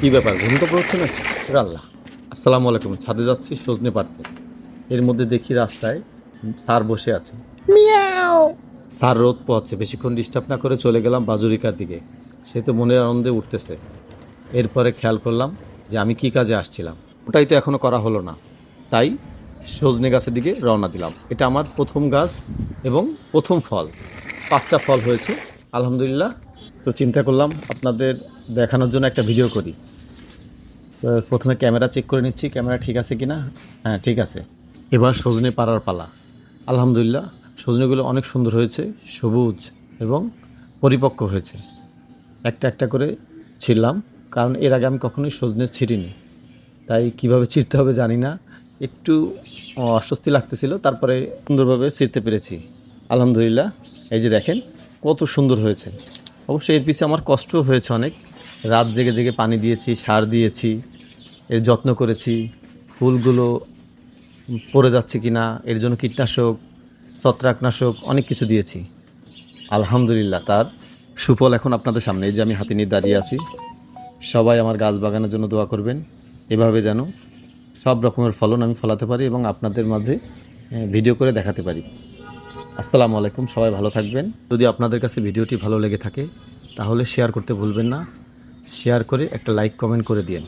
কী ব্যাপার, ঘুম তো পড়ছে না? আল্লাহ, আসসালামু আলাইকুম। ছাদে যাচ্ছি সজনে পাড়তে, এর মধ্যে দেখি রাস্তায় স্যার বসে আছে। স্যার রোদ পোহাচ্ছে, বেশিক্ষণ ডিস্টার্ব না করে চলে গেলাম বাজুরিকার দিকে। সে তো মনের আনন্দে উঠতেছে। এরপরে খেয়াল করলাম যে আমি কি কাজে আসছিলাম, ওটাই তো এখনও করা হলো না। তাই সজনে গাছের দিকে রওনা দিলাম। এটা আমার প্রথম গাছ এবং প্রথম ফল। 5টা ফল হয়েছে আলহামদুলিল্লাহ। তো চিন্তা করলাম আপনাদের দেখানোর জন্য একটা ভিডিও করি। তো প্রথমে ক্যামেরা চেক করে নিচ্ছি, ক্যামেরা ঠিক আছে কি না। হ্যাঁ, ঠিক আছে। এবার সজনে পাড়ার পালা। আলহামদুলিল্লাহ, সজনেগুলো অনেক সুন্দর হয়েছে, সবুজ এবং পরিপক্ক হয়েছে। একটা একটা করে ছিঁড়লাম, কারণ এর আগে আমি কখনোই সজনে ছিঁড়িনি। তাই কিভাবে ছিঁড়তে হবে জানি না, একটু অস্বস্তি লাগতেছিল। তারপরে সুন্দরভাবে ছিঁড়তে পেরেছি আলহামদুলিল্লাহ। এই যে দেখেন কত সুন্দর হয়েছে। অবশ্যই এর পিছে আমার কষ্টও হয়েছে অনেক। রাত জেগে জেগে পানি দিয়েছি, সার দিয়েছি, এর যত্ন করেছি। ফুলগুলো পড়ে যাচ্ছে কি না এর জন্য কীটনাশক, ছত্রাকনাশক অনেক কিছু দিয়েছি। আলহামদুলিল্লাহ, তার সুফল এখন আপনাদের সামনে। এই যে আমি হাতে নিয়ে দাঁড়িয়ে আছি। সবাই আমার গাছ বাগানের জন্য দোয়া করবেন, এভাবে যেন সব রকমের ফলন আমি ফলাতে পারি এবং আপনাদের মাঝে ভিডিও করে দেখাতে পারি। আসসালামু আলাইকুম, সবাই ভালো থাকবেন। যদি আপনাদের কাছে ভিডিওটি ভালো লেগে থাকে তাহলে শেয়ার করতে ভুলবেন না। শেয়ার করে একটা লাইক কমেন্ট করে দিন।